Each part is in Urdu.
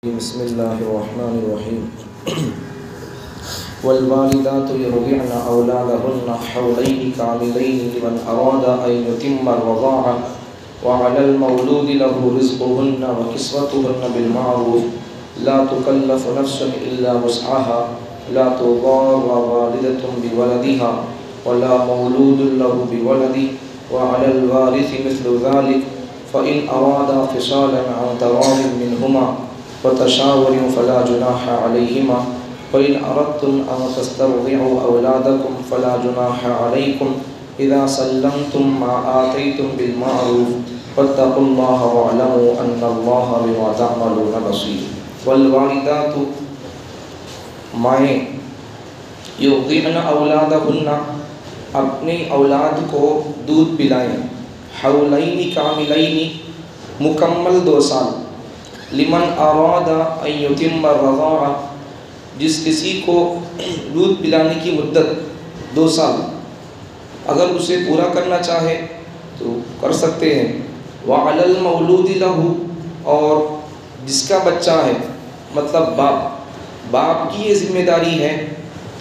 بسم اللہ الرحمن الرحیم والوالدات یرضعن اولادهن حولین کاملین لمن اراد ان یتم الرضاعة وعلى المولود له رزقهن وكسوتهن بالمعروف لا تكلف نفس الا وسعها لا تضار والدة بولدها ولا مولود له بولده وعلى الوارث مثل ذلك فإن أرادا فصالا عن تراض منهما وتشاور فلا جناح عليهما وإن أردتم أن تسترضعوا أولادكم فلا جناح عليكم إذا سلمتم ما آتيتم بالمعروف واتقوا الله واعلموا أن الله بما تعملون بصير والوالدات مائیں یرضعن اولادهن اپنی اولاد کو دودھ پلائیں حولین کاملین مکمل 2 سال لمن اراد ان یتم الرضاعة جس کسی کو دودھ پلانے کی مدت 2 سال اگر اسے پورا کرنا چاہے تو کر سکتے ہیں وعلی المولود له اور جس کا بچہ ہے مطلب باپ کی یہ ذمہ داری ہے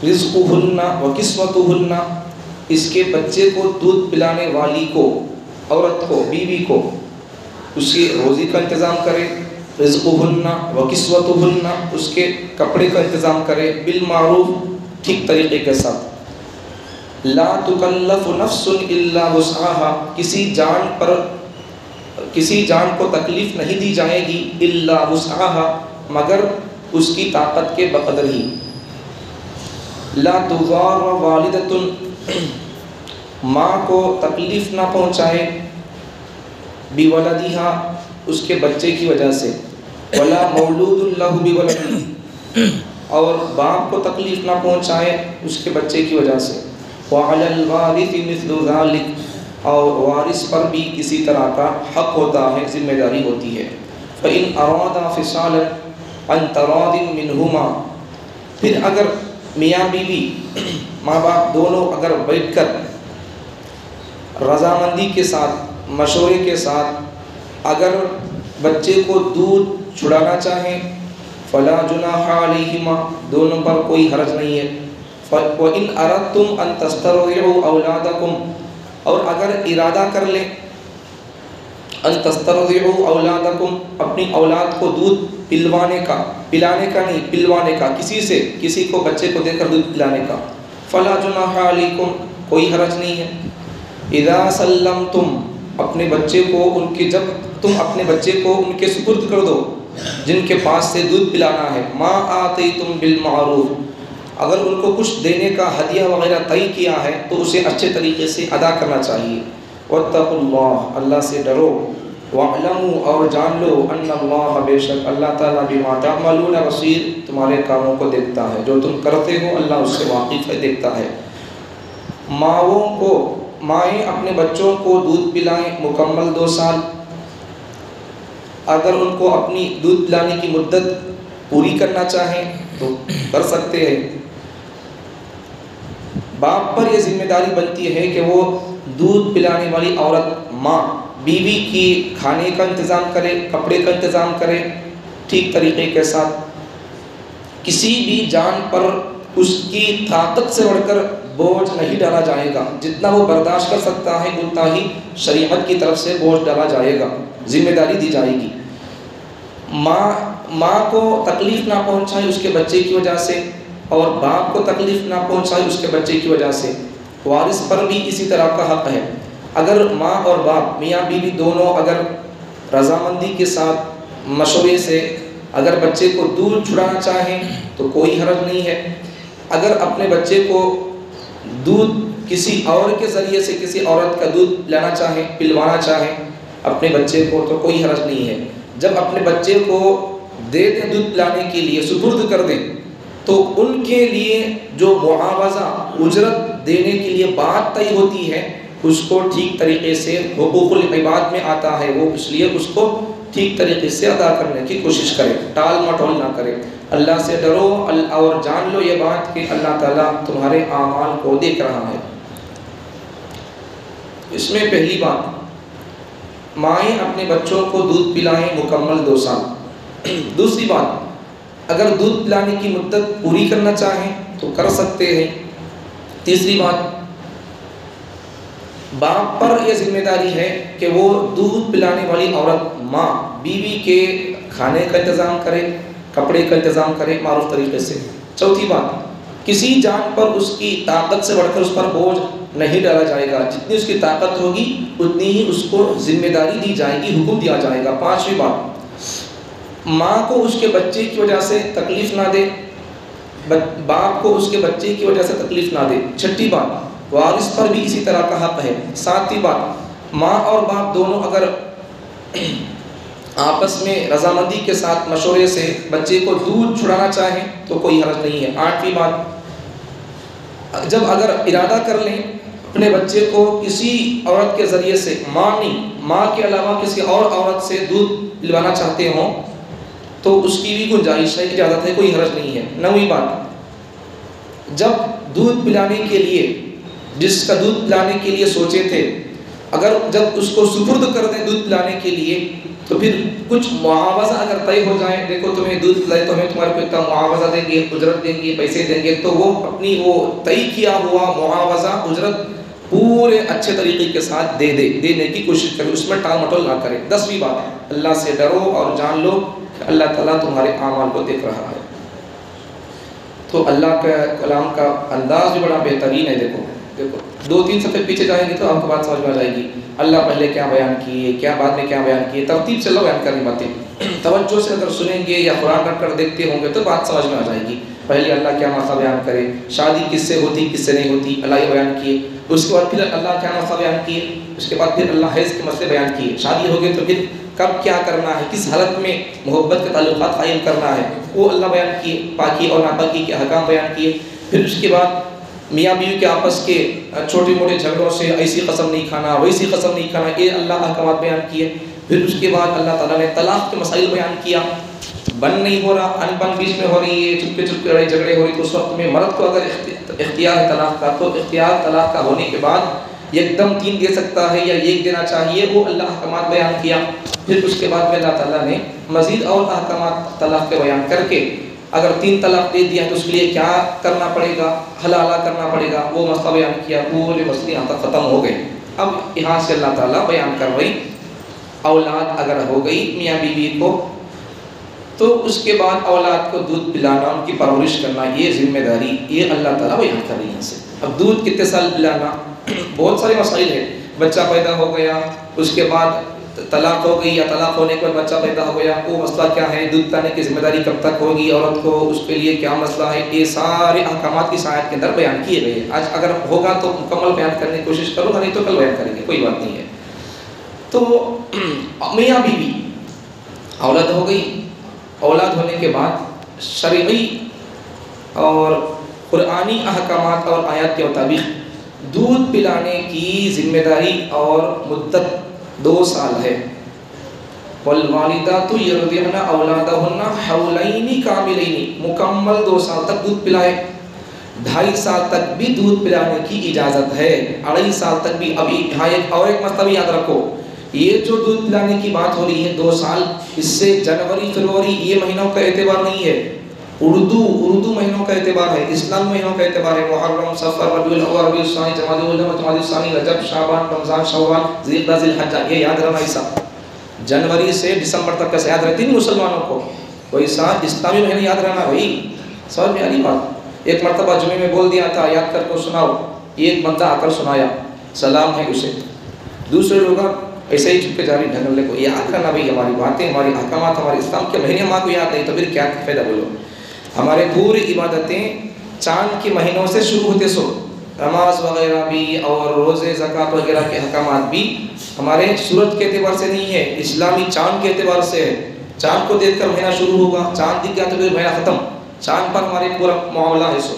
رزقهن وکسوتهن اس کے بچے کو دودھ پلانے والی کو عورت کو بیوی کو اس کی روزی کا انتظام کرے رزقهن وکسوتهن اس کے کپڑے کا انتظام کرے بالمعروف ٹھیک طریقے کے ساتھ لا تکلف نفس الا وسعها کسی جان کو تکلیف نہیں دی جائے گی الا وسعها مگر اس کی طاقت کے بقدر ہی لا تضار والدة ماں کو تکلیف نہ پہنچائے بولدها اس کے بچے کی وجہ سے ولا مولود له بولده اور باپ کو تکلیف نہ پہنچائے اس کے بچے کی وجہ سے وعلى الوارث مثل ذلك اور وارث پر بھی کسی طرح کا حق ہوتا ہے ذمہ داری ہوتی ہے فإن أرادا فصالا عن تراض منهما پھر اگر میاں بیوی ماں باپ دونوں اگر بیٹھ کر رضامندی کے ساتھ مشورے کے ساتھ اگر بچے کو دودھ چھڑانا چاہیں فلا جناح علیہما دونوں پر کوئی حرج نہیں ہے وَإِنْ أَرَدْتُمْ أَن تَسْتَرْضِعُوا أَوْلَادَكُمْ اور اگر ارادہ کر لیں ان تسترضعوا اولادکم اپنی اولاد کو دودھ پلانے کا نہیں پلوانے کا کسی کو بچے کو دے کر دودھ پلانے کا فلا جناح علیکم کوئی حرج نہیں ہے اذا سلمتم اپنے بچے کو جب تم اپنے بچے کو ان کے سپرد کر دو جن کے پاس سے دودھ پلانا ہے ما آتیتم بالمعروف اگر ان کو کچھ دینے کا ہدیہ وغیرہ طے کیا ہے تو اسے اچھے طریقے سے ادا کرنا چاہیے واتقوا اللہ اللہ سے ڈرو واعلموا اور جان لو ان اللہ بے شک اللہ تعالیٰ بما تعملون بصیر تمہارے کاموں کو دیکھتا ہے جو تم کرتے ہو اللہ اس سے واقف ہے دیکھتا ہے مائیں اپنے بچوں کو دودھ پلائیں مکمل 2 سال اگر ان کو اپنی دودھ پلانے کی مدت پوری کرنا چاہیں تو کر سکتے ہیں باپ پر یہ ذمہ داری بنتی ہے کہ وہ دودھ پلانے والی عورت ماں بیوی کی کھانے کا انتظام کرے کپڑے کا انتظام کرے ٹھیک طریقے کے ساتھ کسی بھی جان پر اس کی طاقت سے بڑھ کر بوجھ نہیں ڈالا جائے گا جتنا وہ برداشت کر سکتا ہے اتنا ہی شریعت کی طرف سے بوجھ ڈالا جائے گا ذمہ داری دی جائے گی ماں کو تکلیف نہ پہنچائے اس کے بچے کی وجہ سے اور باپ کو تکلیف نہ پہنچائے اس کے بچے کی وجہ سے وارث پر بھی اسی طرح کا حق ہے اگر ماں اور باپ میاں بیوی دونوں اگر رضامندی کے ساتھ مشورے سے اگر بچے کو دودھ چھڑانا چاہیں تو کوئی حرج نہیں ہے اگر اپنے بچے کو دودھ کسی اور کے ذریعے سے کسی عورت کا دودھ پلانا چاہیں پلوانا چاہیں اپنے بچے کو تو کوئی حرج نہیں ہے جب اپنے بچے کو دے دیں دودھ پلانے کے لیے سپرد کر دیں تو ان کے لیے جو معاوضہ اجرت دینے کے لیے بات طے ہوتی ہے اس کو ٹھیک طریقے سے حقوق العباد میں آتا ہے وہ اس لیے اس کو ٹھیک طریقے سے ادا کرنے کی کوشش کرے ٹال مٹول نہ کرے اللہ سے ڈرو اور جان لو یہ بات کہ اللہ تعالیٰ تمہارے اعمال کو دیکھ رہا ہے اس میں پہلی بات مائیں اپنے بچوں کو دودھ پلائیں مکمل 2 سال دوسری بات، اگر دودھ پلانے کی مدت پوری کرنا چاہیں تو کر سکتے ہیں۔ تیسری بات، باپ پر یہ ذمہ داری ہے کہ وہ دودھ پلانے والی عورت ماں بیوی کے کھانے کا انتظام کرے، کپڑے کا انتظام کرے معروف طریقے سے۔ چوتھی بات، کسی جان پر اس کی طاقت سے بڑھ کر اس پر بوجھ نہیں ڈالا جائے گا، جتنی اس کی طاقت ہوگی اتنی ہی اس کو ذمہ داری دی جائے گی، حکم دیا جائے گا۔ پانچویں بات، ماں کو اس کے بچے کی وجہ سے تکلیف نہ دے، باپ کو اس کے بچے کی وجہ سے تکلیف نہ دے۔ چھٹی بات، وارث پر بھی اسی طرح کا حق ہے۔ ساتویں بات، ماں اور باپ دونوں اگر آپس میں رضامندی کے ساتھ مشورے سے بچے کو دودھ چھڑانا چاہیں تو کوئی حرج نہیں ہے۔ آٹھویں بات، جب اگر ارادہ کر لیں اپنے بچے کو کسی عورت کے ذریعے سے، ماں نہیں، ماں کے علاوہ کسی اور عورت سے دودھ پلوانا چاہتے ہوں تو اس کی بھی گنجائش ہے، اجازت ہے، کوئی حرج نہیں ہے۔ نویں بات، جب دودھ پلانے کے لیے، جس کا دودھ پلانے کے لیے سوچے تھے، اگر جب اس کو سپرد کر دیں دودھ پلانے کے لیے تو پھر کچھ معاوضہ اگر طے ہو جائے، دیکھو تمہیں دودھ پلائے تو ہمیں تمہارے کو اتنا معاوضہ دیں گے، اجرت دیں گے، پیسے دیں گے، تو وہ اپنی وہ طے کیا ہوا معاوضہ اجرت پورے اچھے طریقے کے ساتھ دینے کی کوشش کرے، اس میں ٹال مٹول نہ کرے۔ 10ویں بات، اللہ سے ڈرو اور جان لو کہ اللہ تعالیٰ تمہارے اعمال کو دیکھ رہا ہے۔ تو اللہ کا کلام کا انداز بھی بڑا بہترین ہے۔ دیکھو 2-3 صفحے پیچھے جائیں گے تو آپ کو بات سمجھ میں آ جائے گی، اللہ پہلے کیا بیان کیے، کیا بعد میں کیا بیان کیے، ترتیب سے اللہ بیان کرنی باتیں توجہ سے اگر سنیں گے یا قرآن رکھ کر دیکھتے ہوں گے تو بات سمجھ میں آ جائے گی۔ پہلے اللہ کیا مسئلہ بیان کرے، شادی کس سے ہوتی کس سے نہیں ہوتی، اللہ یہ بیان کیے، اس کے بعد پھر اللہ کیا مسئلہ بیان کیے، اس کے بعد پھر اللہ حیض کے مسئلے بیان کیے، شادی ہو گئی تو پھر کب کیا کرنا ہے، کس حالت میں محبت کے تعلقات قائم کرنا ہے، وہ اللہ بیان کیے، پاکی اور ناپاکی کے احکام بیان کیے۔ پھر اس کے بعد میاں بیوی کے آپس کے چھوٹے موٹے جھگڑوں سے ایسی قسم نہیں کھانا، ویسی قسم نہیں کھانا، یہ اللہ احکامات بیان کیے۔ پھر اس کے بعد اللہ تعالیٰ نے طلاق کے مسائل بیان کیا، بن نہیں ہو رہا، ان بن بیچ میں ہو رہی ہے، چپکے چپکے لڑائی جھگڑے ہو رہی، تو اس وقت میں مرد کو اگر اختیار ہے طلاق کا تو اختیار طلاق کا ہونے کے بعد ایک دم 3 دے سکتا ہے یا 1 دینا چاہیے، وہ اللہ احکامات بیان کیا۔ پھر اس کے بعد میں اللہ تعالیٰ نے مزید اور احکامات طلاق کے بیان کر کے اگر 3 طلاق دے دیا تو اس کے لیے کیا کرنا پڑے گا، حلالہ کرنا پڑے گا، وہ مسئلہ بیان کیا، پورے مسئلے یہاں تک ختم ہو گئے۔ اب یہاں سے اللہ تعالیٰ بیان کر رہی اولاد اگر ہو گئی میاں بیوی کو تو اس کے بعد اولاد کو دودھ پلانا، ان کی پرورش کرنا، یہ ذمہ داری یہ اللہ تعالیٰ بیان کر رہی ہے۔ سے اب دودھ کتنے سال پلانا، بہت سارے مسائل ہیں، بچہ پیدا ہو گیا، اس کے بعد طلاق ہو گئی یا طلاق ہونے کے بعد بچہ پیدا ہو گیا، وہ مسئلہ کیا ہے، دودھ پلانے کی ذمہ داری کب تک ہوگی عورت کو، اس کے لیے کیا مسئلہ ہے، یہ سارے احکامات کی آیت کے اندر بیان کیے گئے ہیں۔ آج اگر ہوگا تو مکمل بیان کرنے کی کوشش کروں گا، نہیں تو کل بیان کریں گے، کوئی بات نہیں ہے۔ تو میاں بیوی اولاد ہو گئی، اولاد ہونے کے بعد شرعی اور قرآنی احکامات اور آیات کے مطابق دودھ پلانے کی ذمہ داری اور مدت 2 سال ہے۔ والوالدات یرضعن اولادہن حولین کاملین، مکمل 2 سال تک دودھ پلائے، 2.5 سال تک بھی دودھ پلانے کی اجازت ہے، 2.5 سال تک بھی۔ ابھی یہاں ایک مسئلہ بھی یاد رکھو، یہ جو دودھ پلانے کی بات ہو رہی ہے 2 سال، اس سے جنوری فروری یہ مہینوں کا اعتبار نہیں ہے، اردو مہینوں کا اعتبار ہے، اسلام مہینوں کا اعتبار ہے، محرم، صفر، ربیع الاول، ربیع الثانی، جمادی الاول، جمادی الثانی، رجب، شعبان، رمضان، شوال، ذی القعدہ، ذی الحجہ، یہ یاد رہنا ایسا جنوری سے دسمبر تک کیسے یاد رہتی نہیں مسلمانوں کو، ویسا اسلامی مہینے یاد رہنا بھائی، سمجھ میں آ رہی بات۔ ایک مرتبہ جمعے میں بول دیا تھا یاد کر کو سناؤ، ایک بندہ آ کر سنایا، سلام ہے اسے، دوسرے لوگ ایسے ہی چپکے جاری ڈھنگلے کو یاد کرنا بھائی، ہماری باتیں، ہماری احکامات، ہمارے اسلام کے مہینے ہمارے کو یاد نہیں تو پھر کیا فائدہ بولو۔ ہمارے پوری عبادتیں چاند کے مہینوں سے شروع ہوتے سو، نماز وغیرہ بھی اور روزے، زکوٰۃ وغیرہ کے احکامات بھی ہمارے سورج کے اعتبار سے نہیں ہے، اسلامی چاند کے اعتبار سے ہے۔ چاند کو دیکھ کر مہینہ شروع ہوگا، چاند دکھ گیا تو پھر مہینہ ختم، چاند پر ہمارے پورا معاملہ ہے۔ سو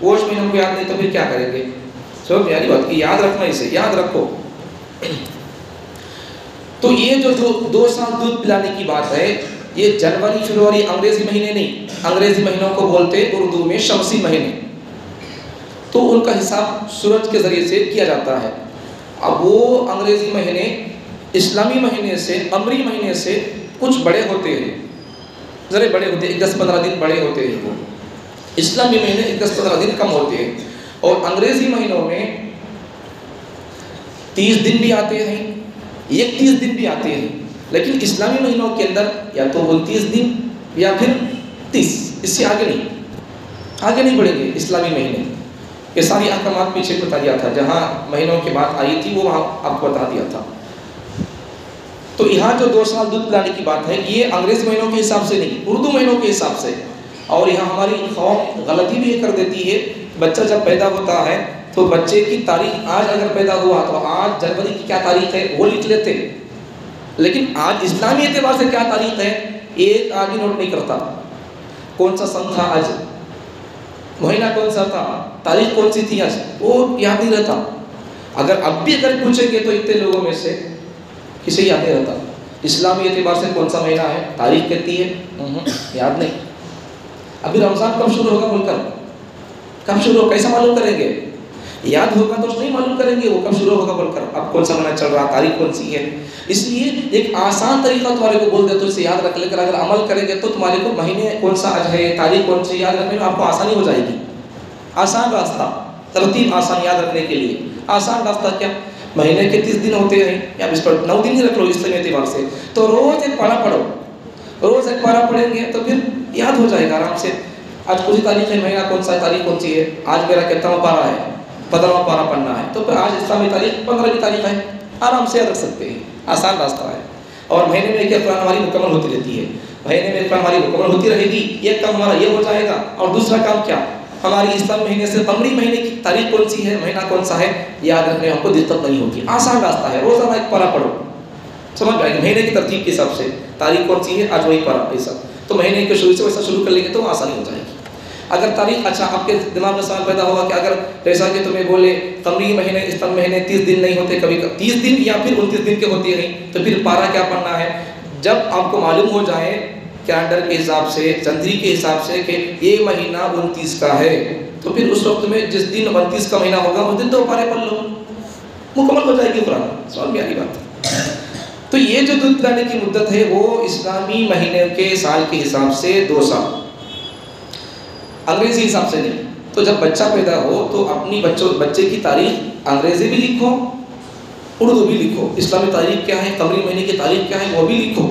وہ اس مہینوں کو یاد نہیں تو پھر کیا کریں گے؟ سو میری بات کی یاد رکھنا، اسے یاد رکھو۔ تو یہ جو 2 سال دودھ پلانے کی بات ہے، یہ جنوری فروری انگریزی مہینے نہیں، انگریزی مہینوں کو بولتے اردو میں شمسی مہینے، تو ان کا حساب سورج کے ذریعے سے کیا جاتا ہے۔ اب وہ انگریزی مہینے اسلامی مہینے سے، قمری مہینے سے کچھ بڑے ہوتے ہیں، ذرا بڑے ہوتے ہیں، 10-15 دن بڑے ہوتے ہیں وہ. اسلامی مہینے 10-15 دن کم ہوتے ہیں، اور انگریزی مہینوں میں 30 دن بھی آتے ہیں، 31 دن بھی آتے ہیں. لیکن اسلامی مہینوں کے اندر یا تو 29 دن یا پھر 30، اس سے آگے نہیں بڑھیں گے اسلامی مہینے. یہ ساری احکامات پیچھے بتا دیا تھا، جہاں مہینوں کی بات آئی تھی وہ وہاں آپ کو بتا دیا تھا. تو یہاں جو 2 سال دودھ پلانے کی بات ہے یہ انگریزی مہینوں کے حساب سے نہیں، اردو مہینوں کے حساب سے. اور یہاں ہماری قوم غلطی بھی یہ کر دیتی ہے، بچہ جب پیدا ہوتا ہے تو بچے کی تاریخ آج اگر پیدا ہوا تو آج جنوری کی کیا تاریخ ہے وہ لکھ لیتے، لیکن آج اسلامی اعتبار سے کیا تاریخ ہے ایک آدمی نوٹ نہیں کرتا. کون سا سن تھا آج، مہینہ کون سا تھا، تاریخ کون سی تھی آج، وہ یاد نہیں رہتا. اگر اب بھی اگر پوچھیں گے تو اتنے لوگوں میں سے کسی یاد نہیں رہتا. اسلامی اعتبار سے کون سا مہینہ ہے، تاریخ کہتی ہے یاد نہیں. ابھی رمضان کب شروع ہوگا بول کر، کب شروع ہوگا کیسا معلوم کریں گے، یاد ہوگا تو نہیں معلوم کریں گے وہ کب شروع ہوگا بول کر. اب کون سا مہینہ چل رہا، تاریخ کون سی ہے. اس لیے ایک آسان طریقہ تمہارے کو بول دے تو اسے یاد رکھ لے کر اگر عمل کریں گے تو تمہارے کو مہینے کون سا آج ہے، تاریخ کون سی یاد رکھنے میں آپ کو آسانی ہو جائے گی. آسان راستہ، ترتیب آسان یاد رکھنے کے لیے. آسان راستہ کیا، مہینے کے 30 دن ہوتے ہیں یا اس پر 9 دن ہی رکھ لو اسلامی اعتبار سے. تو روز ایک پارہ پڑھو، روز ایک پارہ پڑھیں گے تو پھر یاد ہو جائے گا آرام سے. آج کون سی تاریخ ہے، مہینہ کون سا ہے، تاریخ کون سی ہے، آج میرا کتنا پارہ ہے، 15واں پارہ پڑھنا ہے تو پھر آج اسلامی تاریخ 15 تاریخ ہے، آرام سے یاد رکھ سکتے ہیں. آسان راستہ ہے. اور مہینے میں ایک قرآن ہماری مکمل ہوتی رہتی ہے، مہینے میں قرآن ہماری مکمل ہوتی رہے گی. ایک کام ہمارا یہ ہو جائے گا، اور دوسرا کام کیا، ہماری اسلام مہینے سے قمری مہینے کی تاریخ کون سی ہے، مہینہ کون سا ہے یاد رکھنے میں ہم کو دقت نہیں ہوگی. آسان راستہ ہے. روزانہ ایک پارہ پڑھو، سمجھ جائے گا مہینے کی ترتیب کے حساب سے تاریخ کون سی ہے آج وہی پارہ ایسا. تو مہینے کے شروع سے ویسا شروع کر لیں گے تو آسانی ہو جائے گی. اگر تاریخ اچھا آپ کے دماغ میں سوال پیدا ہوگا کہ اگر جیسا کہ تمہیں بولے قمری مہینے اسلامی مہینے 30 دن نہیں ہوتے، کبھی 30 دن یا پھر 29 دن کے ہوتے ہیں تو پھر پارہ کیا پڑھنا ہے. جب آپ کو معلوم ہو جائے کیلنڈر کے حساب سے، چندری کے حساب سے کہ یہ مہینہ 29 کا ہے تو پھر اس وقت میں جس دن 29 کا مہینہ ہوگا اس دن 2 پارے پڑھ لو، مکمل ہو جائے گی قرآن. سمجھ میں آ رہی بات. تو یہ جو دودھ پلانے کی مدت ہے وہ اسلامی مہینے کے سال کے حساب سے 2 سال، انگریزی حساب سے نہیں. تو جب بچہ پیدا ہو تو اپنی بچے کی تاریخ انگریزی بھی لکھو، اردو بھی لکھو. اسلامی تاریخ کیا ہے، قمری مہینے کی تاریخ کیا ہے وہ بھی لکھو.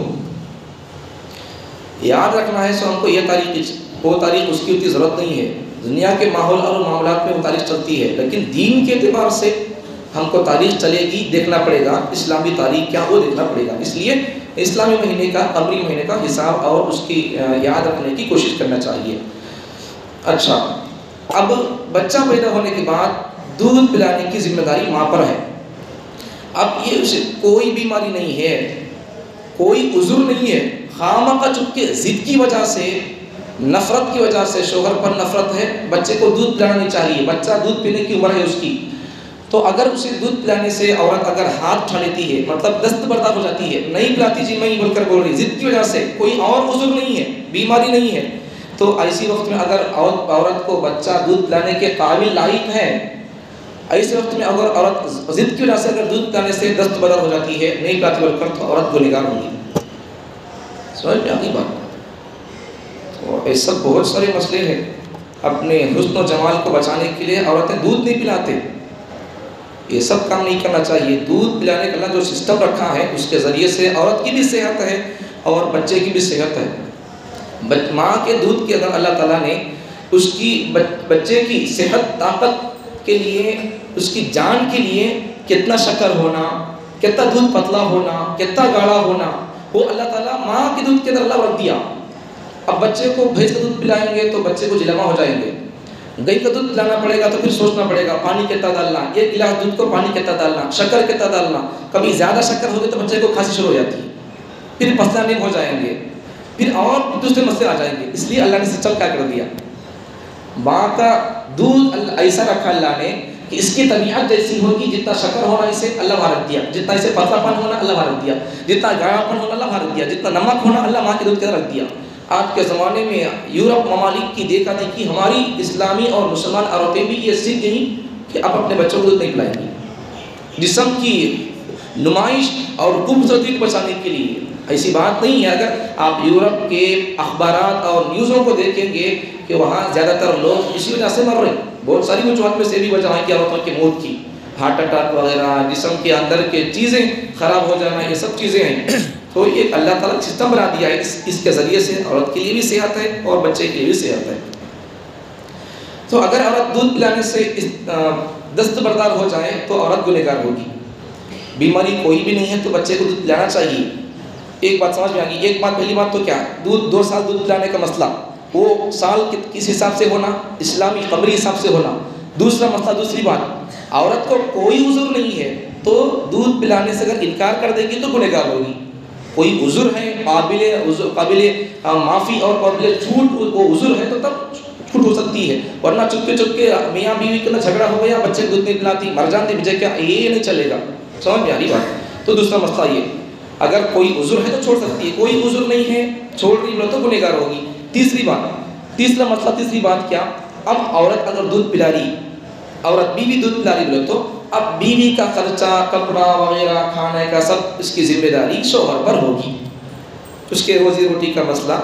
یاد رکھنا ہے سو ہم کو یہ تاریخ وہ تاریخ اس کی اتنی ضرورت نہیں ہے. دنیا کے ماحول اور معاملات میں وہ تاریخ چلتی ہے، لیکن دین کے اعتبار سے ہم کو تاریخ چلے گی، دیکھنا پڑے گا اسلامی تاریخ کیا وہ دیکھنا پڑے گا. اس لیے اسلامی مہینے کا، قمری مہینے کا حساب اور اس کی یاد رکھنے کی کوشش کرنا چاہیے. اچھا، اب بچہ پیدا ہونے کے بعد دودھ پلانے کی ذمہ داری ماں پر ہے. اب یہ اسے کوئی بیماری نہیں ہے، کوئی عذر نہیں ہے، خامخواہ چونکہ ضد کی وجہ سے، نفرت کی وجہ سے، شوہر پر نفرت ہے، بچے کو دودھ پلانا نہیں چاہیے، بچہ دودھ پینے کی عمر ہے اس کی، تو اگر اسے دودھ پلانے سے عورت اگر ہاتھ اٹھا لیتی ہے، مطلب دست بردار ہو جاتی ہے، نہیں پلاتی جی میں ہی بول کر بول رہی، ضد کی وجہ سے، کوئی اور عذر نہیں ہے، بیماری نہیں ہے، تو ایسی وقت میں اگر عورت کو بچہ دودھ پلانے کے قابل لائق ہے، ایسے وقت میں اگر عورت ضد کی وجہ سے اگر دودھ پلانے سے دست بدر ہو جاتی ہے، نہیں پلاتی بول کر، تو عورت گنہگار ہوگی. سمجھ میں آگئی بات. تو ایسا بہت سارے مسئلے ہیں. اپنے حسن و جمال کو بچانے کے لیے عورتیں دودھ نہیں پلاتے، یہ سب کام نہیں کرنا چاہیے. دودھ پلانے کا اللہ جو سسٹم رکھا ہے اس کے ذریعے سے عورت کی بھی صحت ہے اور بچے کی بھی صحت ہے. ماں کے دودھ کے اگر اللہ تعالیٰ نے اس کی بچے کی صحت، طاقت کے لیے، اس کی جان کے لیے کتنا شکر ہونا، کتنا دودھ پتلا ہونا، کتنا گاڑھا ہونا، وہ اللہ تعالیٰ ماں کے دودھ کے اندر اللہ رکھ دیا. اب بچے کو بھینس کا دودھ پلائیں گے تو بچے کو جلما ہو جائیں گے. گئی کا دودھ پلانا پڑے گا تو پھر سوچنا پڑے گا پانی کتنا ڈالنا، ایک گلاس دودھ کو پانی کتنا ڈالنا، شکر کتنا ڈالنا. کبھی زیادہ شکر ہوگی تو بچے کو کھانسی شروع ہو جاتی ہے، پھر پستہ ہو جائیں گے، پھر اور دوسرے مسئلے آ جائیں گے. اس لیے اللہ نے سسٹم کیا کر دیا، ماں کا دودھ ایسا رکھا اللہ نے کہ اس کی طبیعت جیسی ہوگی، جتنا شکر ہونا اسے اللہ وہاں رکھ دیا، جتنا اسے پتلا پن ہونا اللہ وہاں رکھ دیا، جتنا گاڑھا پن ہونا اللہ وہاں رکھ دیا، جتنا نمک ہونا اللہ ماں کے دودھ کے اندر رکھ دیا. آج کے زمانے میں یورپ ممالک کی دیکھا دیکھی ہماری اسلامی اور مسلمان عورتیں بھی یہ سیکھ گئیں کہ اب اپنے بچوں کو دودھ نہیں پلائیں گی. جسم کی نمائش اور خوبصورتی کو بچانے کے لیے ایسی بات نہیں ہے. اگر آپ یورپ کے اخبارات اور نیوزوں کو دیکھیں گے کہ وہاں زیادہ تر لوگ اسی وجہ سے مر رہے ہیں. بہت ساری وجوہات میں سے بھی وجہ ہے کہ عورتوں کی موت کی، ہارٹ اٹیک وغیرہ، جسم کے اندر کے چیزیں خراب ہو جانا، یہ سب چیزیں ہیں. تو یہ اللہ تعالیٰ نے سسٹم بنا دیا ہے، اس کے ذریعے سے عورت کے لیے بھی صحت ہے اور بچے کے لیے بھی صحت ہے. تو اگر عورت دودھ پلانے سے دستبردار ہو جائے تو عورت گنہگار ہوگی. بیماری کوئی بھی نہیں ہے تو بچے کو دودھ پلانا چاہیے. ایک بات سمجھ میں آ گئی. ایک بات، پہلی بات تو کیا، 2 سال دودھ پلانے کا مسئلہ وہ سال کس حساب سے ہونا، اسلامی قمری حساب سے ہونا. دوسرا مسئلہ، دوسری بات، عورت کو کوئی عذر نہیں ہے تو دودھ پلانے سے اگر انکار کر دے گی تو گنہگار ہوگی. کوئی عذر ہے، قابل معافی اور قابل چھوٹ، وہ عذر ہے تو تب چھوٹ ہو سکتی ہے. ورنہ چپکے میاں بیوی کے اندر جھگڑا ہو گیا، بچے دودھ نہیں پلاتی، مر جاتی مجھے کیا، یہ نہیں چلے گا. سمجھ میں آ رہی بات. تو دوسرا مسئلہ یہ، اگر کوئی عذر ہے تو چھوڑ سکتی ہے، کوئی عذر نہیں ہے چھوڑ رہی ہے تو گنہگار ہوگی. تیسرا مسئلہ، تیسری بات کیا، اب عورت اگر دودھ پلا رہی، عورت بیوی دودھ پلا رہی بولے تو اب بیوی کا خرچہ، کپڑا وغیرہ، کھانے کا سب اس کی ذمہ داری شوہر پر ہوگی. اس کے روزی روٹی کا مسئلہ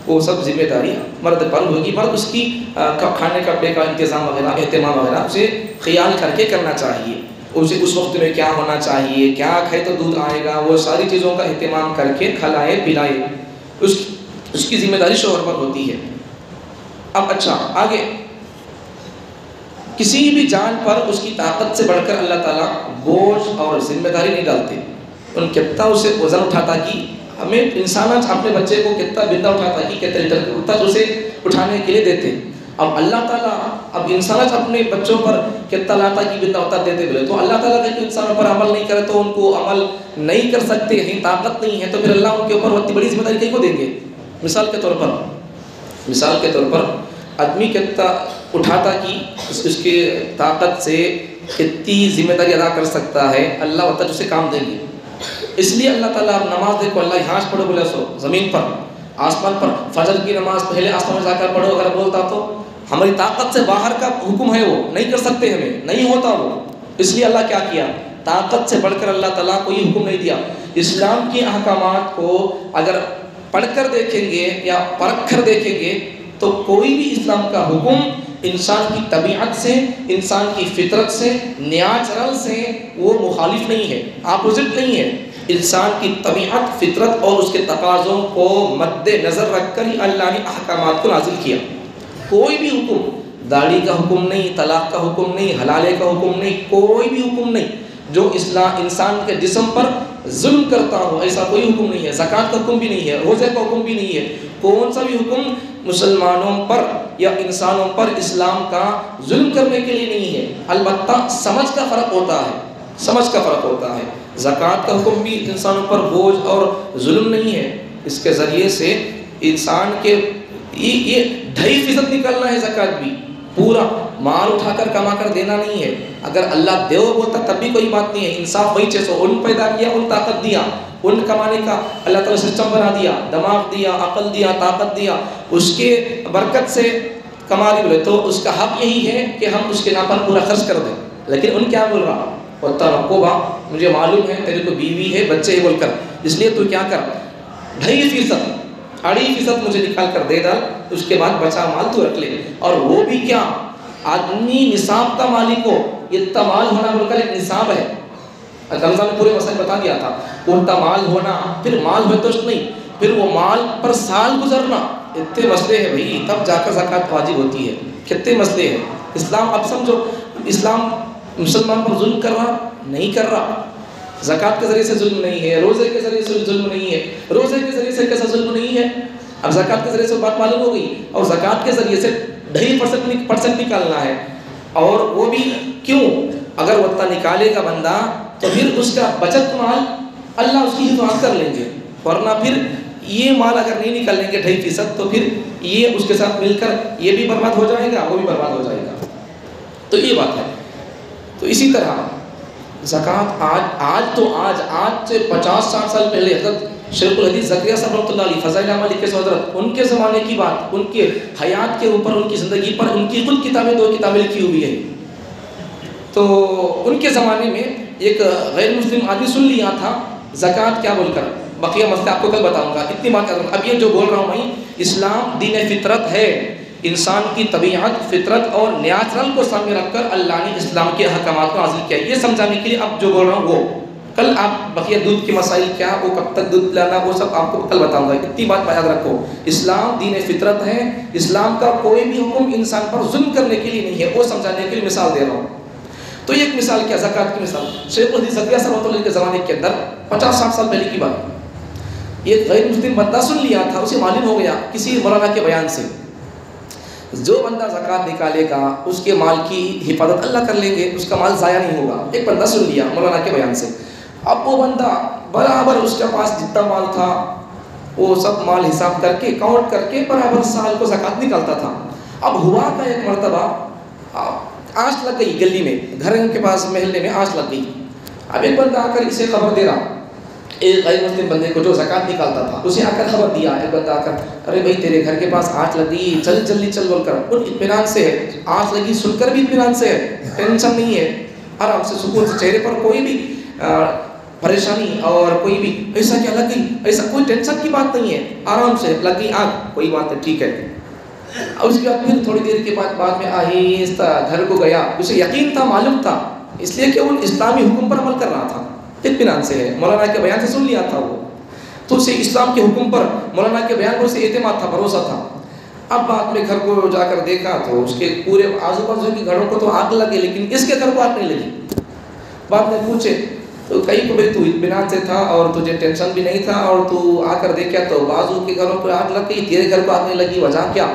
وہ سب ذمہ داری مرد پر ہوگی. مرد اس کی کھانے کپڑے کا انتظام وغیرہ، اہتمام وغیرہ اسے خیال کر کے کرنا چاہیے. اسے اس وقت میں کیا ہونا چاہیے، کیا کھائے تو دودھ آئے گا، وہ ساری چیزوں کا اہتمام کر کے کھلائے پلائے، اس کی ذمہ داری شوہر پر ہوتی ہے. اب اچھا آگے، کسی بھی جان پر اس کی طاقت سے بڑھ کر اللہ تعالیٰ بوجھ اور ذمہ داری نہیں ڈالتے. ان کتنا اسے وزن اٹھاتا کہ ہمیں انسان اپنے بچے کو کتنا بندہ اٹھاتا کہ کتنے لیٹر اٹھتا تو اسے اٹھانے کے لیے دیتے. اب اللہ تعالیٰ اب انسان اپنے بچوں پر کتنا لاتا کہ بندہ اٹھا دیتے بولے تو اللہ تعالیٰ کہ انسانوں پر عمل نہیں کرے تو ان کو عمل نہیں کر سکتے ہیں، طاقت نہیں ہے، تو پھر اللہ ان کے اوپر اتنی بڑی ذمہ داری کہیں کو دیں گے. مثال کے طور پر آدمی کتنا اٹھاتا کہ اس کی طاقت سے کتنی ذمہ داری ادا کر سکتا ہے، اللہ وقت اسے کام دیں گے. اس لیے اللہ تعالیٰ اب نماز دیکھو، اللہ یہاں پڑھو بولے سو زمین پر آسمان پر، فجر کی نماز پہلے آسمان میں جا کر پڑھو اگر بولتا تو ہماری طاقت سے باہر کا حکم ہے، وہ نہیں کر سکتے، ہمیں نہیں ہوتا وہ. اس لیے اللہ کیا کیا، طاقت سے بڑھ کر اللہ تعالیٰ کوئی حکم نہیں دیا. اسلام کے احکامات کو اگر پڑھ کر دیکھیں گے یا پرکھ کر دیکھیں گے تو کوئی بھی اسلام کا حکم انسان کی طبیعت سے، انسان کی فطرت سے، نیچرل سے وہ مخالف نہیں ہے، اپوزٹ نہیں ہے. انسان کی طبیعت، فطرت اور اس کے تقاضوں کو مد نظر رکھ کر ہی اللہ نے احکامات کو نازل کیا. کوئی بھی حکم، داڑھی کا حکم نہیں، طلاق کا حکم نہیں، حلالے کا حکم نہیں، کوئی بھی حکم نہیں جو انسان کے جسم پر ظلم کرتا ہو، ایسا کوئی حکم نہیں ہے. زکوٰۃ کا حکم بھی نہیں ہے، روزے کا حکم بھی نہیں ہے. کون سا بھی حکم مسلمانوں پر یا انسانوں پر اسلام کا ظلم کرنے کے لیے نہیں ہے. البتہ سمجھ کا فرق ہوتا ہے. زکوٰۃ کا حکم بھی انسانوں پر بوجھ اور ظلم نہیں ہے. اس کے ذریعے سے انسان کے یہ 2.5% نکلنا ہے. زکوٰۃ بھی پورا مال اٹھا کر کما کر دینا نہیں ہے. اگر اللہ دیو بولتا تب بھی کوئی بات نہیں ہے. انصاف وہی 600 ان پیدا کیا، ان طاقت دیا، ان کمانے کا اللہ تعالیٰ سسٹم بنا دیا، دماغ دیا، عقل دیا، طاقت دیا، اس کے برکت سے کما رہی بولے تو اس کا حق یہی ہے کہ ہم اس کے نام پر پورا خرچ کر دیں. لیکن ان کیا بول رہا، رقوبہ مجھے معلوم ہے تیرے کو بیوی ہے، بچے ہی بول کر، اس لیے تو کیا کر 2.5% مجھے نکال کر دے ڈال، اس کے بعد بچا مال تو رکھ لے. اور وہ بھی کیا، آدمی نصاب کا مالک ہو، اتنا مال ہونا بول کر ایک نصاب ہے. رمضان نے پورے مسائل بتا دیا تھا. اتنا مال ہونا، پھر مال ہوئے تو نہیں، پھر وہ مال پر سال گزرنا، اتنے مسئلے ہیں بھائی، تب جا کر زکوٰۃ واجب ہوتی ہے. کتنے مسئلے ہیں. اسلام اب سمجھو، اسلام مسلمان پر ظلم کر رہا نہیں کر رہا. زکوٰۃ کے ذریعے سے ظلم نہیں ہے، روزے کے ذریعے سے ظلم نہیں ہے. روزے کے ذریعے سے کیسا ظلم نہیں ہے. اب زکوٰۃ کے ذریعے سے بات معلوم ہو گئی. اور زکوٰۃ کے ذریعے سے 2.5% نکالنا ہے. اور وہ بھی کیوں، اگر وہ اتنا نکالے گا بندہ تو پھر اس کا بچت مال اللہ اس کی حفاظت کر لیں گے. ورنہ پھر یہ مال اگر نہیں نکالیں گے 2.5% تو پھر یہ اس کے ساتھ مل کر یہ بھی برباد ہو جائے گا، وہ بھی برباد ہو جائے گا. تو یہ بات ہے. تو اسی طرح زکوٰۃ آج سے 50-60 سال پہلے حضرت شیخ الحدیث زکریا صاحب رحمۃ اللہ علیہ، فضائل اعمال لکھے حضرت، ان کے زمانے کی بات، ان کے حیات کے اوپر، ان کی زندگی پر ان کی خود کتابیں 2 کتابیں لکھی ہوئی ہیں. تو ان کے زمانے میں ایک غیر مسلم آدمی سن لیا تھا زکوٰۃ کیا بول کر، بقیہ مسئلہ آپ کو کل بتاؤں گا، اتنی بات کروں گا. اب یہ جو بول رہا ہوں میں، اسلام دین فطرت ہے. انسان کی طبیعت، فطرت اور نیچرل کو سامنے رکھ کر اللہ نے اسلام کے احکامات کو نازل کیا. یہ سمجھانے کے لیے اب جو بول رہا ہوں وہ کل آپ بقیہ دودھ کے مسائل کیا، وہ کب تک دودھ پلانا، وہ سب آپ کو کل بتاؤں گا. اتنی بات یاد رکھو، اسلام دین فطرت ہے. اسلام کا کوئی بھی حکم انسان پر ظلم کرنے کے لیے نہیں ہے. وہ سمجھانے کے لیے مثال دے رہا ہوں. تو یہ ایک مثال کیا، زکوٰۃ کی مثال. شیخ الحدیث زکریا صاحب رحمۃ اللہ علیہ کے زمانے کے اندر 50-60 سال پہلے کی بات، یہ غیر مسلم بندہ سن لیا تھا، اسے معلوم ہو گیا کسی مولانا کے بیان سے، جو بندہ زکوٰۃ نکالے گا اس کے مال کی حفاظت اللہ کر لیں گے، اس کا مال ضائع نہیں ہوگا. ایک بندہ سن لیا مولانا کے بیان سے. اب وہ بندہ برابر اس کے پاس جتنا مال تھا وہ سب مال حساب کر کے کاؤنٹ کر کے برابر سال کو زکوٰۃ نکالتا تھا. اب ہوا کا ایک مرتبہ آنچ لگ گئی گلی میں، گھر کے پاس محلے میں آنچ لگ گئی. اب ایک بندہ آ کر اسے خبر دے رہا، ایک غیر مسلم بندے کو جو زکوٰۃ نکالتا تھا اسے آ کر خبر دیا. ایک بندہ آ کر، ارے بھائی تیرے گھر کے پاس آنچ لگ گئی، چل جلدی چل بول کر. ان اطمینان سے ہے، آنچ لگی سن کر بھی اطمینان سے ہے، ٹینشن نہیں ہے، آرام سے سکون سے، چہرے پر کوئی بھی پریشانی اور کوئی بھی ایسا کیا لگ گئی، ایسا کوئی ٹینشن کی بات نہیں ہے. آرام سے لگ گئی آنکھ، کوئی بات نہیں، ٹھیک ہے. اس کے بعد پھر تھوڑی دیر کے بعد میں آہستہ گھر کو گیا. اسے یقین تھا، معلوم تھا، اس لیے کہ وہ اسلامی حکم پر عمل کر رہا تھا، اطمینان سے ہے، مولانا کے بیان سے سن لیا تھا وہ، تو اسے اسلام کے حکم پر، مولانا کے بیان پر اسے اعتماد تھا، بھروسہ تھا. اب بعد میں گھر کو جا کر دیکھا تو اس کے پورے آزو بازو کے گھروں کو تو آگ لگی، لیکن اس کے گھر کو آگ نہیں لگی. بعد میں پوچھے تو کئی کو بھائی تو اطمینان سے تھا اور تجھے ٹینشن بھی نہیں تھا، اور تو آ کر دیکھا تو بازو کے گھروں پہ آگ لگ گئی، تیرے گھر کو آگ نہیں لگی، وجہ کیا؟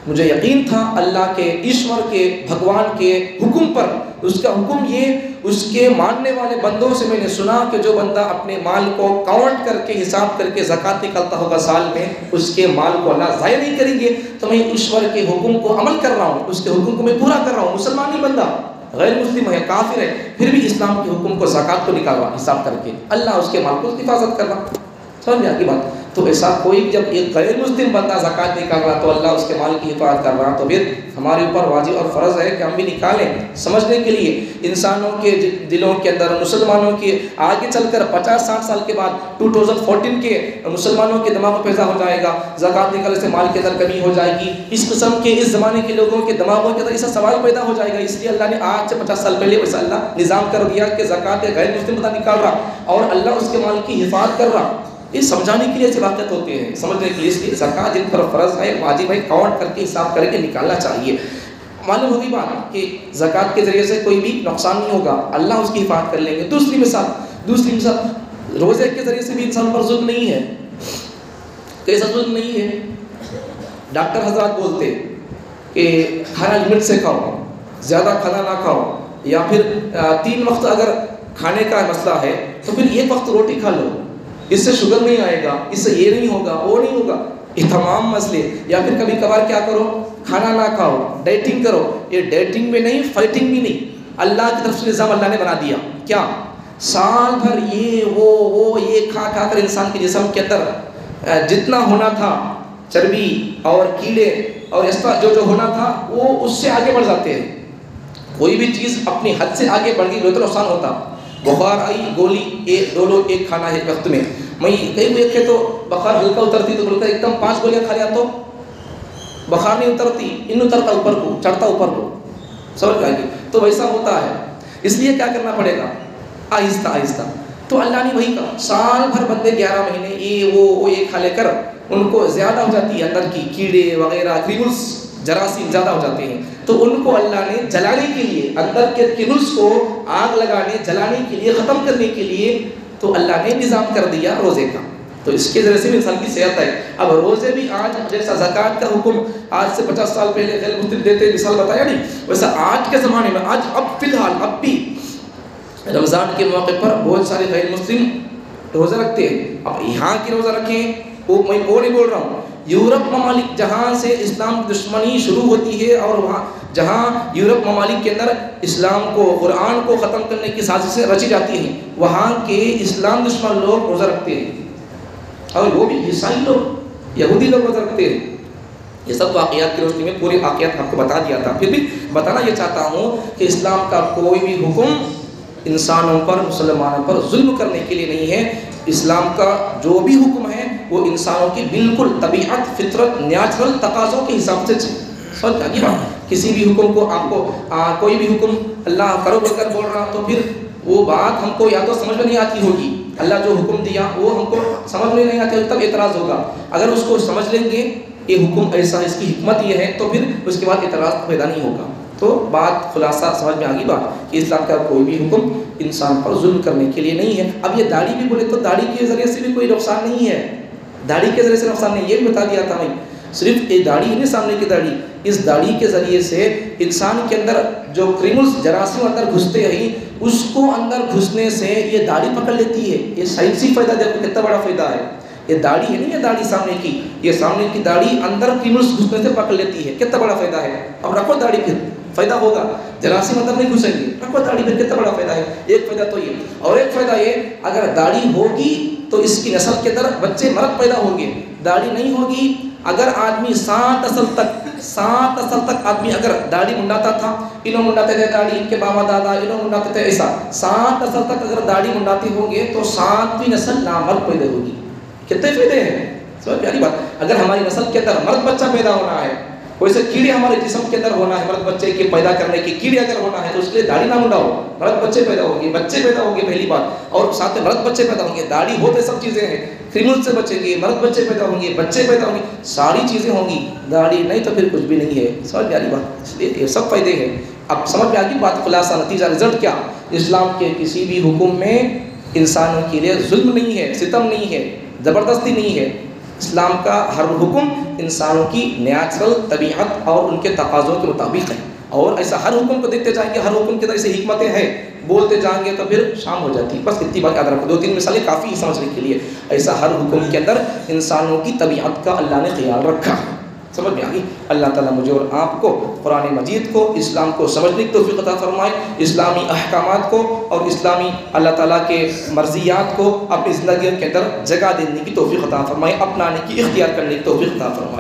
مجھے یقین تھا اللہ کے، ایشور کے، بھگوان کے حکم پر. اس کا حکم یہ، اس کے ماننے والے بندوں سے میں نے سنا کہ جو بندہ اپنے مال کو کاؤنٹ کر کے حساب کر کے زکوٰۃ نکالتا ہوگا سال میں، اس کے مال کو اللہ ضائع نہیں کریں گے. تو میں ایشور کے حکم کو عمل کر رہا ہوں، اس کے حکم کو میں پورا کر رہا ہوں. مسلمان ہی بندہ غیر مسلم ہے، کافر ہے، پھر بھی اسلام کے حکم کو، زکوٰۃ کو نکال رہا حساب کر کے، اللہ اس کے مال کو حفاظت کر رہا. سمجھ میں آ گئی بات؟ تو ایسا کوئی جب ایک غیر مسلم بندہ زکوٰۃ نکال رہا تو اللہ اس کے مال کی حفاظت کر رہا، تو پھر ہمارے اوپر واجب اور فرض ہے کہ ہم بھی نکالیں. سمجھنے کے لیے انسانوں کے دلوں کے اندر، مسلمانوں کے آگے چل کر 50-60 سال کے بعد 2014 کے مسلمانوں کے دماغ میں پیدا ہو جائے گا زکوٰۃ نکالنے سے مال کے اندر کمی ہو جائے گی. اس قسم کے اس زمانے کے لوگوں کے دماغوں کے اندر ایسا سوال پیدا ہو جائے گا. اس لیے اللہ نے آج سے 50 سال پہلے ویسا اللہ نظام کر دیا کہ زکوٰۃ غیر مسلم بندہ نکال رہا اور اللہ اس کے مال کی حفاظت کر رہا. یہ سمجھانے کے لیے ایسی واقعات ہوتے ہیں، سمجھنے کے لیے. اس لیے زکوٰۃ جن پر فرض ہے، واجب ہے، کاؤنٹ کر کے حساب کر کے نکالنا چاہیے. معلوم ہوگی بات کہ زکوٰۃ کے ذریعے سے کوئی بھی نقصان نہیں ہوگا، اللہ اس کی حفاظت کر لیں گے. دوسری مثال روزے کے ذریعے سے بھی انسان پر ظلم نہیں ہے. کیسا ظلم نہیں ہے؟ ڈاکٹر حضرات بولتے کہ کھانا لمٹ سے کھاؤ، زیادہ کھانا نہ کھاؤ، یا پھر 3 وقت اگر کھانے کا مسئلہ ہے تو پھر 1 وقت روٹی کھا لو، اس سے شوگر نہیں آئے گا، اس سے یہ نہیں ہوگا، وہ نہیں ہوگا. یہ تمام مسئلے. یا پھر کبھی کبھار کیا کرو، کھانا نہ کھاؤ، ڈائٹنگ کرو. یہ ڈائٹنگ میں نہیں، فائٹنگ بھی نہیں، اللہ کی طرف سے نظام اللہ نے بنا دیا. کیا سال بھر یہ کھا کر انسان کے جسم کے اندر جتنا ہونا تھا چربی اور کیڑے اور اس طرح جو ہونا تھا وہ اس سے آگے بڑھ جاتے ہیں. کوئی بھی چیز اپنی حد سے آگے بڑھ گئی تو نقصان ہوتا. بخار آئی، گولی 2 لوگ ایک کھانا ہے وقت میں. میں کئی ہوئے کہ تو بخار ہلکا اترتی تو بولتا ایک دم 5 گولیاں کھا لیا تو بخار نہیں اترتی، اترتا اوپر کو، چڑھتا اوپر کو. سمجھ میں آئے گی؟ تو ویسا ہوتا ہے. اس لیے کیا کرنا پڑے گا؟ آہستہ آہستہ. تو اللہ نے وہی کہا، سال بھر بندے 11 مہینے یہ کھا لے کر ان کو زیادہ ہو جاتی ہے، اندر کی کیڑے وغیرہ، کریملس، جراثیم زیادہ ہو جاتے ہیں. تو ان کو اللہ نے جلانے کے لیے، اندر کے کیڑوں کو آگ لگانے، جلانے کے لیے، ختم کرنے کے لیے تو اللہ نے نظام کر دیا روزے کا. تو اس کے ذریعے سے بھی انسان کی صحت ہے. اب روزے بھی آج جیسا زکوٰۃ کا حکم آج سے 50 سال پہلے غیر مسلم دیتے، مثال بتایا نہیں، ویسا آج کے زمانے میں اب فی الحال اب بھی رمضان کے موقع پر بہت سارے غیر مسلم روزہ رکھتے ہیں. اب یہاں کی روزہ رکھیں، میں وہ نہیں بول رہا ہوں. یورپ ممالک جہاں سے اسلام کی دشمنی شروع ہوتی ہے اور وہاں جہاں یورپ ممالک کے اندر اسلام کو، قرآن کو ختم کرنے کی سازشیں رچی جاتی ہیں، وہاں کے اسلام دشمن لوگ روزہ رکھتے ہیں، اور وہ بھی عیسائی لوگ، یہودی لوگ روزہ رکھتے ہیں. یہ سب واقعات کی روشنی میں پورے واقعات آپ کو بتا دیا تھا. پھر بھی بتانا یہ چاہتا ہوں کہ اسلام کا کوئی بھی حکم انسانوں پر، مسلمانوں پر ظلم کرنے کے لیے نہیں ہے. اسلام کا جو بھی حکم ہے وہ انسانوں کی بالکل طبیعت، فطرت، نیچرل تقاضوں کے حساب سے سمجھ آ گئی بات. کسی بھی حکم کو آپ کو کوئی بھی حکم اللہ کرو بول کر بول رہا تو پھر وہ بات ہم کو یا تو سمجھ میں نہیں آتی ہوگی. اللہ جو حکم دیا وہ ہم کو سمجھ میں نہیں آتی، تب اعتراض ہوگا. اگر اس کو سمجھ لیں گے یہ حکم ایسا، اس کی حکمت یہ ہے، تو پھر اس کے بعد اعتراض پیدا نہیں ہوگا. تو بات خلاصہ سمجھ میں آ گئی بات کہ اسلام کا کوئی بھی حکم انسان پر ظلم کرنے کے لیے نہیں ہے. اب یہ داڑھی بھی بولے تو داڑھی کے ذریعے سے بھی کوئی نقصان نہیں ہے، داڑھی کے ذریعے سے نقصان نہیں. یہ بھی بتا دیا تھا میں، صرف یہ داڑھی نہیں، سامنے کی داڑھی، اس داڑھی کے ذریعے سے انسان کے اندر جو کرملز، جراثیم اندر گھستے ہیں، اس کو اندر گھسنے سے یہ داڑھی پکڑ لیتی ہے. یہ سائنسی فائدہ دیکھو کتنا بڑا فائدہ ہے. یہ داڑھی ہے نہیں، یہ داڑھی سامنے کی، یہ سامنے کی داڑھی اندر کرملز گھسنے سے پکڑ لیتی ہے. کتنا بڑا فائدہ ہے. اب رکھو داڑھی، پھر فائدہ ہوگا، جراثیم اندر نہیں گھسیں گے. رکھو داڑھی، پھر کتنا بڑا فائدہ ہے. ایک فائدہ تو یہ، اور ایک فائدہ یہ اگر داڑھی ہوگی تو اس کی نسل کے اندر بچے مرد پیدا ہوں گے. داڑھی نہیں ہوگی، اگر آدمی 7 نسل تک آدمی اگر داڑھی منڈاتا تھا، انہوں منڈاتے تھے داڑھی، ان کے بابا دادا انہوں منڈاتے تھے، ایسا 7 نسل تک اگر داڑھی منڈاتے ہوں گے تو 7ویں نسل نامرد پیدا ہوگی. کتنے فائدے ہیں. سمجھ پیاری بات. اگر ہماری نسل کے اندر مرد بچہ پیدا ہونا ہے، ویسے کیڑے ہمارے جسم کے اندر ہونا ہے، مرد بچے کے پیدا کرنے کی کیڑے اگر ہونا ہے تو اس کے لیے داڑھی نہ منڈاؤ. مرد بچے پیدا ہوں گے، بچے پیدا ہوں گے پہلی بات، اور ساتھ میں مرد بچے پیدا ہوں گے. داڑھی ہوتے سب چیزیں ہیں، کرمل سے بچیں گے، مرد بچے پیدا ہوں گے، بچے پیدا ہوں گے، ساری چیزیں ہوں گی. داڑھی نہیں تو پھر کچھ بھی نہیں ہے. سمجھ پیاری بات. اس لیے یہ سب فائدے ہیں. اب سمجھ میں آ گئی بات. خلاصہ نتیجہ رزلٹ کیا؟ اسلام کے کسی بھی حکم میں انسانوں کے لیے ظلم نہیں ہے، ستم نہیں ہے، زبردستی نہیں ہے. اسلام کا ہر حکم انسانوں کی نیچرل طبیعت اور ان کے تقاضوں کے مطابق ہے. اور ایسا ہر حکم کو دیکھتے جائیں گے، ہر حکم کے اندر ایسے حکمتیں ہیں، بولتے جائیں گے تو پھر شام ہو جاتی. بس اتنی بات یاد رکھو، 2-3 مثالیں کافی ہے سمجھنے کے لیے. ایسا ہر حکم کے اندر انسانوں کی طبیعت کا اللہ نے خیال رکھا. سمجھ میں آ گئی. اللہ تعالیٰ مجھے اور آپ کو قرآن مجید کو، اسلام کو سمجھنے کی توفیق عطا فرمائے، اسلامی احکامات کو اور اسلامی اللہ تعالیٰ کے مرضیات کو اپنی زندگی کے اندر جگہ دینے کی توفیق عطا فرمائے، اپنانے کی، اختیار کرنے کی توفیق عطا فرمائے.